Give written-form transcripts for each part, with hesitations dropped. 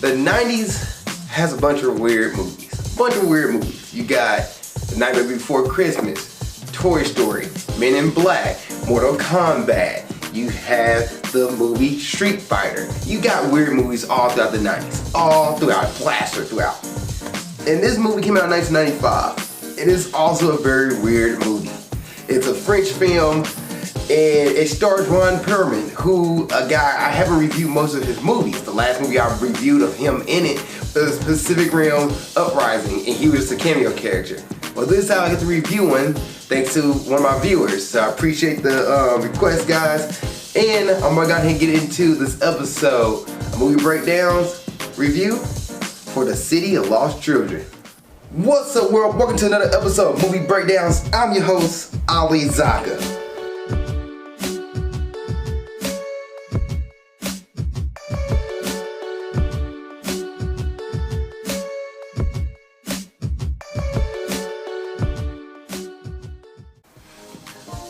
The 90s has a bunch of weird movies. You got The Nightmare Before Christmas, Toy Story, Men in Black, Mortal Kombat. You have the movie Street Fighter. You got weird movies all throughout the 90s. All throughout, plastered throughout. And this movie came out in 1995. It is also a very weird movie. It's a French film, and it stars Ron Perlman, who, a guy, I haven't reviewed most of his movies. The last movie I reviewed of him in it was Pacific Rim Uprising, and he was just a cameo character. Well, this time I get to review one, thanks to one of my viewers. So I appreciate the request, guys. And I'm gonna go ahead and get into this episode of Movie Breakdowns review for The City of Lost Children. What's up, world? Welcome to another episode of Movie Breakdowns. I'm your host, Ali Zakka.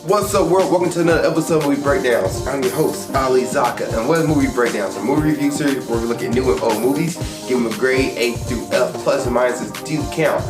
What's up, world? Welcome to another episode of Movie Breakdowns. I'm your host, Ali Zakka, and what is Movie Breakdowns? A movie review series where we look at new and old movies, give them a grade A through F, plus and minuses do count.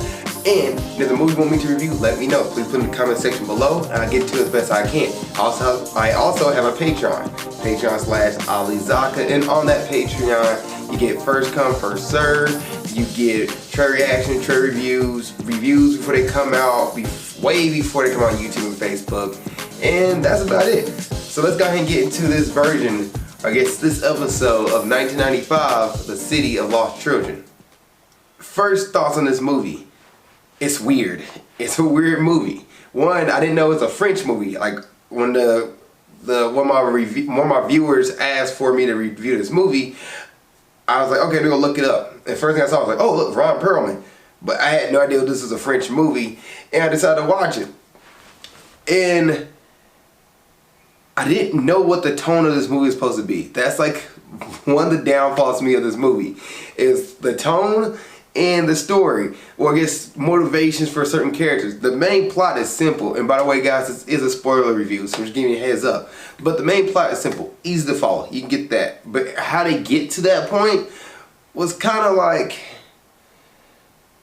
And if there's a movie you want me to review, let me know. Please put it in the comment section below, and I'll get to it as best I can. I also have a Patreon, Patreon/Ali Zakka, and on that Patreon, you get first come, first serve. You get trailer reaction, trailer reviews before they come out, way before they come on YouTube and Facebook, and that's about it. So let's go ahead and get into this version, I guess this episode of 1995, The City of Lost Children. First thoughts on this movie. It's weird. It's a weird movie. One, I didn't know it was a French movie. Like when one of my viewers asked for me to review this movie, I was like, okay, we're gonna look it up. And first thing I saw, I was like, oh, look, Ron Perlman. But I had no idea this was a French movie, and I decided to watch it. And I didn't know what the tone of this movie is supposed to be. That's like one of the downfalls to me of this movie, is the tone and the story, or I guess motivations for certain characters. The main plot is simple, and by the way, guys, this is a spoiler review, so I'm just giving you a heads up. But the main plot is simple, easy to follow, you can get that. But how they get to that point was kind of like,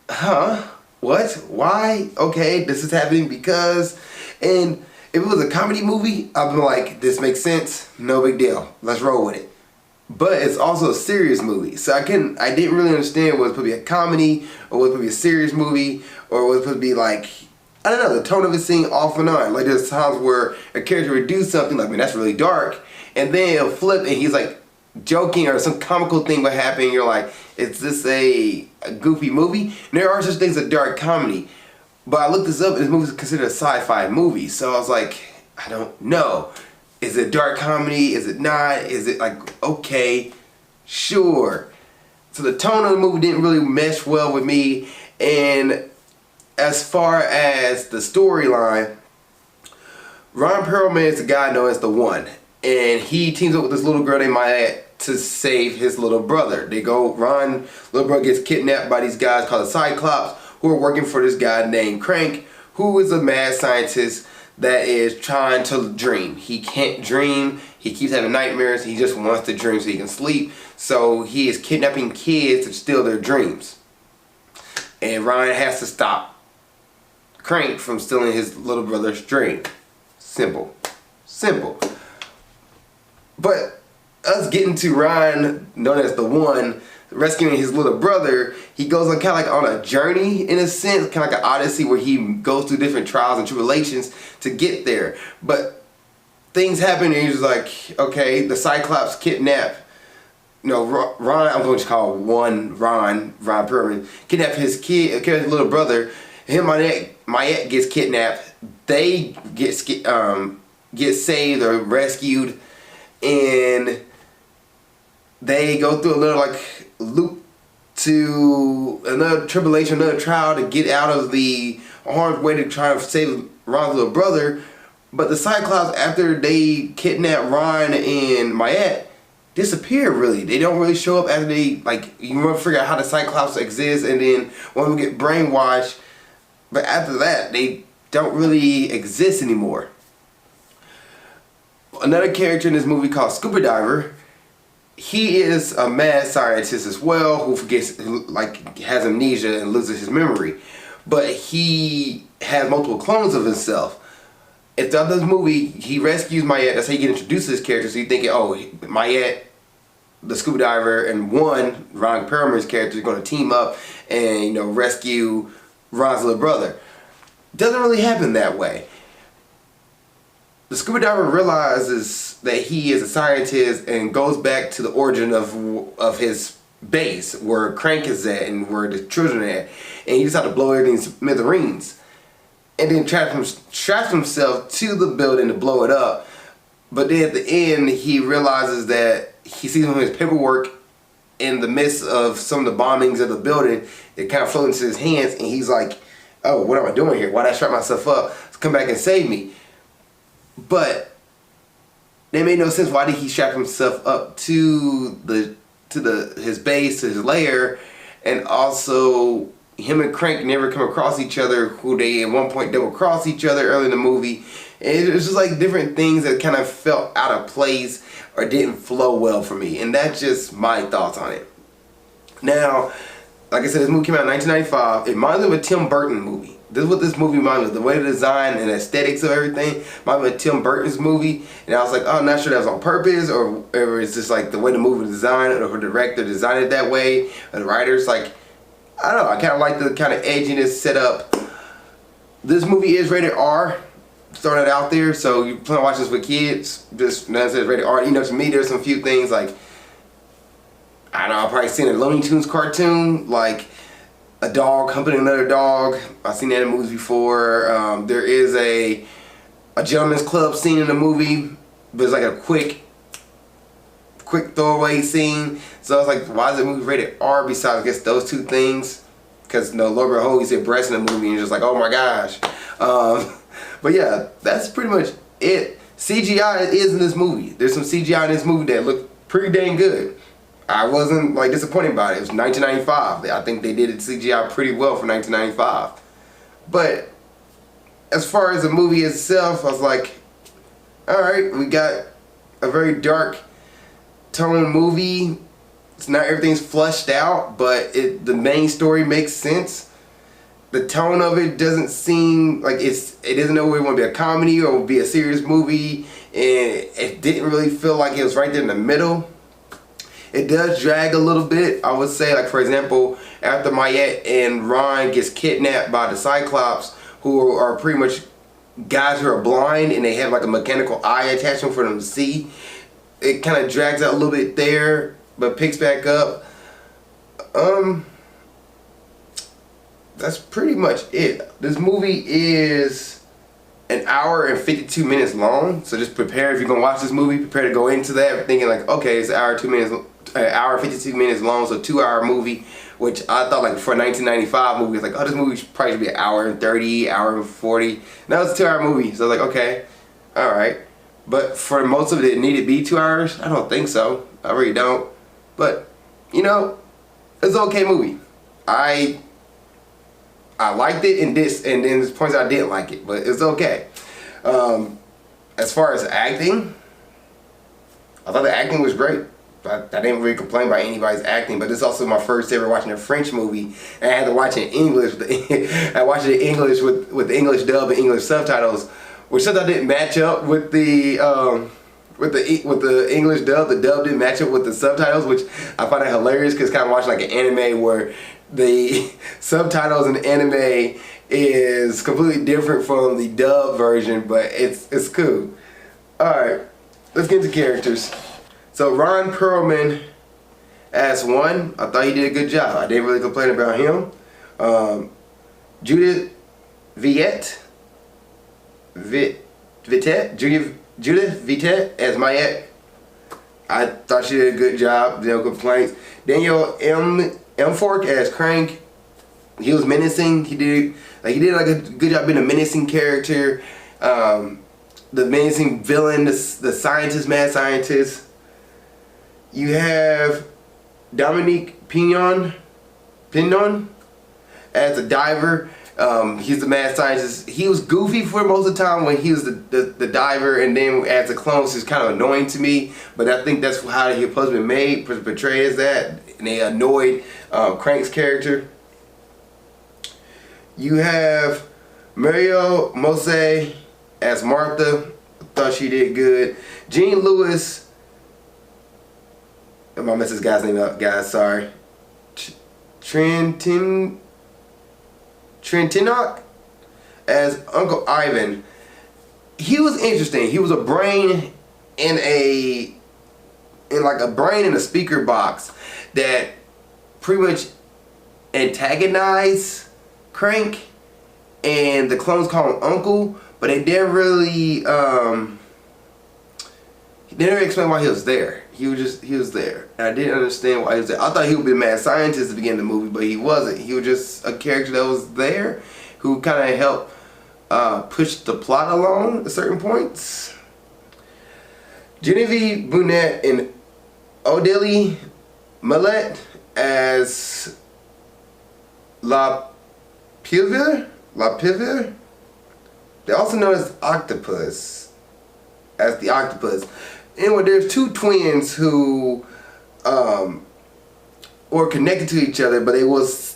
huh? What? Why? Okay, this is happening because, and if it was a comedy movie, I'd be like, this makes sense, no big deal, let's roll with it. But it's also a serious movie, so I didn't really understand was it supposed to be a comedy, or was it supposed to be a serious movie, or was it supposed to be like, I don't know, the tone of it seemed off and on. Like there's times where a character would do something like, man, that's really dark, and then he'll flip and he's like joking or some comical thing would happen, and you're like, is this a goofy movie? And there are such things as dark comedy, but I looked this up and this movie is considered a sci-fi movie, so I was like, I don't know. Is it dark comedy? Is it not? Is it like, okay, sure. So the tone of the movie didn't really mesh well with me. And as far as the storyline, Ron Perlman is the guy known as the One. And he teams up with this little girl named Maya to save his little brother. Little brother gets kidnapped by these guys called the Cyclops, who are working for this guy named Crank, who is a mad scientist that is trying to dream. He can't dream. He keeps having nightmares. He just wants to dream so he can sleep. So he is kidnapping kids to steal their dreams. And Ryan has to stop Crank from stealing his little brother's dream. Simple. Simple. But us getting to Ryan, known as the One, rescuing his little brother, he goes on kind of like on a journey in a sense, kind of like an odyssey where he goes through different trials and tribulations to get there. But things happen and he's like, okay, the Cyclops kidnap, Ron, I'm going to call Ron Perlman, kidnap his little brother. Him and Mayette gets kidnapped. They get saved or rescued, and they go through a little like loop to another tribulation, another trial to get out of the harm's way to try to save Ron's little brother. But the Cyclops, after they kidnap Ron and Mayette, disappear really. They don't really show up after they, like, you want to figure out how the Cyclops exists, and then when we get brainwashed, but after that, they don't really exist anymore. Another character in this movie called Scuba Diver, he is a mad scientist as well who has amnesia and loses his memory. But he has multiple clones of himself. At the end of this movie, he rescues Mayette. That's how you get introduced to this character. So you're thinking, oh, Mayette, the scuba diver, and Ron Perlman's character is going to team up and rescue Ron's little brother. Doesn't really happen that way. The scuba diver realizes that he is a scientist and goes back to the origin of his base, where Crank is at and where the children are at, and he decides to blow everything to smithereens, and then traps himself to the building to blow it up. But then at the end, he realizes that he sees his paperwork in the midst of some of the bombings of the building. It kind of floats into his hands, and he's like, "Oh, what am I doing here? Why did I strap myself up? Come back and save me." But it made no sense. Why did he strap himself up to his base, to his lair, and also him and Crank never come across each other, who they at one point double cross each other early in the movie. And it was just like different things that kind of felt out of place or didn't flow well for me. And that's just my thoughts on it. Now, like I said, this movie came out in 1995. It reminds me of a Tim Burton movie. This is what this movie reminds me of. The way the design and aesthetics of everything reminds me of Tim Burton's movie. And I was like, oh, I'm not sure that was on purpose, or it's just like the way the movie was designed, or the director designed it that way, or the writers. Like, I don't know. I kind of like the kind of edginess set up. This movie is rated R. Throwing it out there. So you plan to watch this with kids. Just as it's rated R. To me, there's some few things like, I don't know, I've probably seen a Looney Tunes cartoon, like a dog humping another dog. I've seen that in movies before. There is a gentleman's club scene in the movie, but it's like a quick throwaway scene. So I was like, why is the movie rated R besides, I guess, those two things? Because Laura Hogue said breast in the movie, and you're just like, oh my gosh. But yeah, that's pretty much it. CGI is in this movie. There's some CGI in this movie that looked pretty dang good. I wasn't like disappointed about it. It was 1995. I think they did CGI pretty well for 1995. But as far as the movie itself, I was like, alright, we got a very dark tone movie. It's not everything's fleshed out, but the main story makes sense. The tone of it doesn't seem like it doesn't know whether it want to be a comedy or be a serious movie, and it didn't really feel like it was right there in the middle. It does drag a little bit, I would say. Like, for example, after Mayette and Ron gets kidnapped by the Cyclops, who are pretty much guys who are blind, and they have like a mechanical eye attachment for them to see. It kind of drags out a little bit there, but picks back up. That's pretty much it. This movie is an hour and 52 minutes long, so just prepare, if you're gonna watch this movie, prepare to go into that thinking like, okay, it's an hour and 52 minutes long, so 2-hour movie, which I thought, like, for a 1995 movie, it's like, oh, this movie probably should be an hour and 30, hour and 40. Now it's a 2-hour movie, so I was like, okay, alright. But for most of it, it needed to be 2 hours? I don't think so. I really don't. But, it's an okay movie. I liked it, and then there's points I didn't like it, but it's okay. As far as acting, I thought the acting was great. I didn't really complain about anybody's acting, but this is also my first ever watching a French movie, and I had to watch it in English. I watched it in English with the English dub and English subtitles, which sometimes didn't match up with the English dub. The dub didn't match up with the subtitles, which I find that hilarious, because it's kind of watching like an anime where the subtitles in the anime is completely different from the dub version, but it's cool. Alright, let's get into characters. So Ron Perlman as one, I thought he did a good job. I didn't really complain about him. Judith Viette as Mayette, I thought she did a good job. No complaints. Daniel M. Fork as Crank, he was menacing. He did like a good job being a menacing character. The menacing villain, the scientist, mad scientist. You have Dominique Pignon as a diver. He's the mad scientist. He was goofy for most of the time when he was the diver, and then as the clones, he's kind of annoying to me. But I think that's how he supposed to be made, portrayed as that, and they annoyed Crank's character. You have Mario Mose as Martha. I thought she did good. Gene Lewis. I'm gonna mess this guy's name up, guys. Sorry. Trentinock as Uncle Ivan. He was interesting. He was a brain in like a brain in a speaker box that pretty much antagonized Crank, and the clones call him Uncle, but they didn't really they never explain why he was there. He was there. And I didn't understand why he was there. I thought he would be a mad scientist at the beginning of the movie, but he wasn't. He was just a character that was there who kind of helped push the plot along at certain points. Genevieve Burnett and Odile Millette as La Pivot. They're also known as Octopus. As the Octopus. Anyway, there's two twins who were connected to each other, but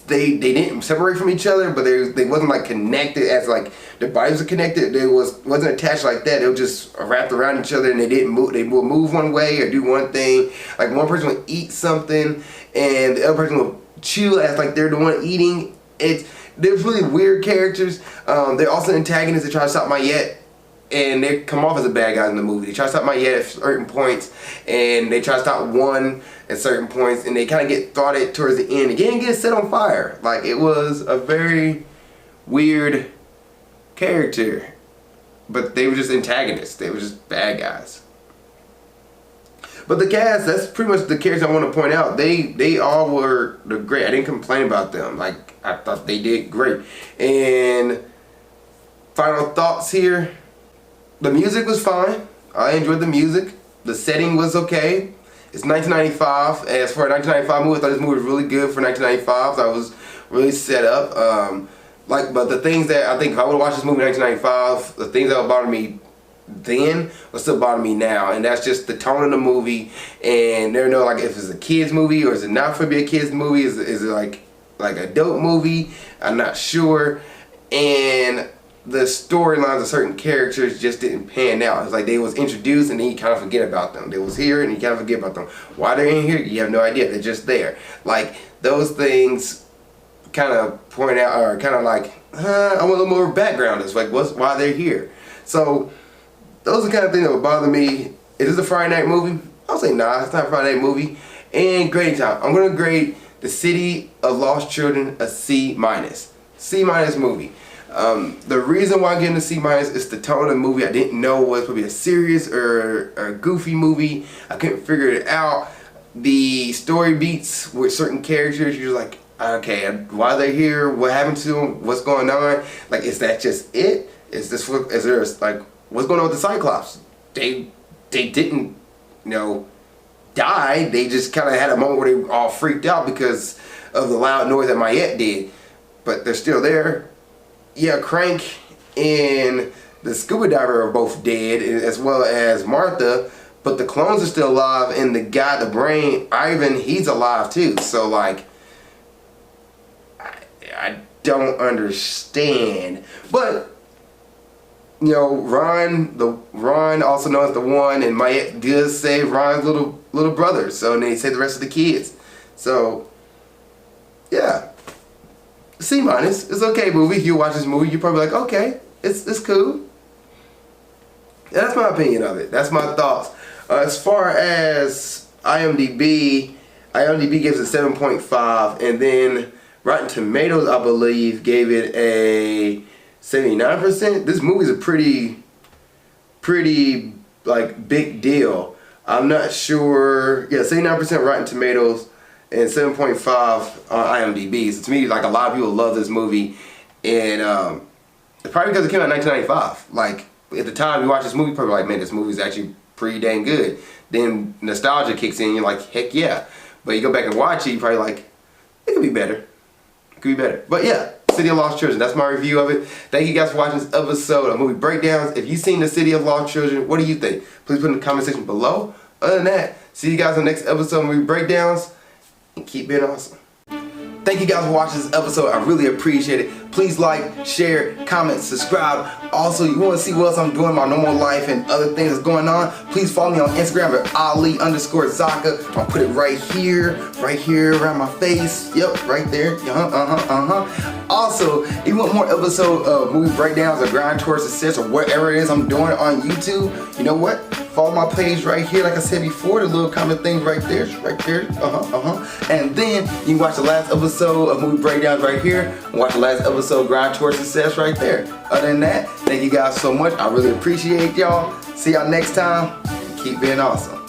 they didn't separate from each other, but they wasn't like connected as like their bodies were connected. They wasn't attached like that. They were just wrapped around each other, and they didn't move. They would move one way or do one thing. Like one person would eat something, and the other person would chew as like they're the one eating. They're really weird characters. They're also antagonists that try to stop Mayette. And they come off as the bad guys in the movie. They try to stop Mayette at certain points, and they try to stop one at certain points, and they kind of get thwarted towards the end. Again, get set on fire. Like, it was a very weird character, but they were just antagonists. They were just bad guys. But the cast, that's pretty much the characters I want to point out. They all were great. I didn't complain about them. Like, I thought they did great. And final thoughts here. The music was fine. I enjoyed the music. The setting was okay. It's 1995. As for a 1995 movie, I thought this movie was really good for 1995. So I was really set up. But the things that I think if I would have watched this movie in 1995, the things that would bother me then will still bother me now, and that's just the tone of the movie. And there know like if it's a kids movie or is it not for be a kids movie? Is it like a dope movie? I'm not sure. And the storylines of certain characters just didn't pan out. It's like they was introduced and then you kind of forget about them. They was here and you kind of forget about them. Why they're in here, you have no idea. They're just there. Like those things kind of point out, or kind of like, I want a little more background. It's like why they're here. So those are the kind of things that would bother me. Is this a Friday night movie? I'll say nah, it's not a Friday night movie. And grading time. I'm gonna grade The City of Lost Children a C-. C- movie. The reason why I'm getting a C- is the tone of the movie. I didn't know was it would be a serious or a goofy movie. I couldn't figure it out. The story beats with certain characters, you're like, okay, why they're here? What happened to them? What's going on? Like, is that just it? Is there like, what's going on with the Cyclops? They didn't, die. They just kind of had a moment where they all freaked out because of the loud noise that Mayette did. But they're still there. Yeah, Crank and the scuba diver are both dead, as well as Martha, but the clones are still alive, and the guy, the brain, Ivan, he's alive too. So like, I don't understand. But Ron, also known as the One, and Mayette does save Ron's little brother. So and they save the rest of the kids. So yeah. C-. It's okay movie. If you watch this movie, you're probably like, okay, it's cool. And that's my opinion of it. That's my thoughts. As far as IMDb gives it 7.5, and then Rotten Tomatoes, I believe, gave it a 79%. This movie's a pretty like big deal. I'm not sure. Yeah, 79% Rotten Tomatoes. And 7.5 on IMDb. So to me, like a lot of people love this movie, and it's probably because it came out in 1995. Like at the time you watch this movie, you're probably like, man, this movie's actually pretty dang good. Then nostalgia kicks in, you're like, heck yeah. But you go back and watch it, you're probably like, it could be better. It could be better. But yeah, City of Lost Children. That's my review of it. Thank you guys for watching this episode of Movie Breakdowns. If you've seen the City of Lost Children, what do you think? Please put in the comment section below. Other than that, see you guys in the next episode of Movie Breakdowns, and keep being awesome. Thank you guys for watching this episode. I really appreciate it. Please like, share, comment, subscribe. Also, you want to see what else I'm doing in my normal life and other things that's going on, please follow me on Instagram at Ali_Zakka. I'll put it right here around my face. Yep, right there. Also, if you want more episodes of Movie Breakdowns or Grind Towards Success or whatever it is I'm doing on YouTube, you know what? Follow my page right here, like I said before, the little comment thing right there, And then you can watch the last episode of Movie Breakdowns right here, and watch the last episode of Grind Towards Success right there. Other than that, thank you guys so much. I really appreciate y'all. See y'all next time. Keep being awesome.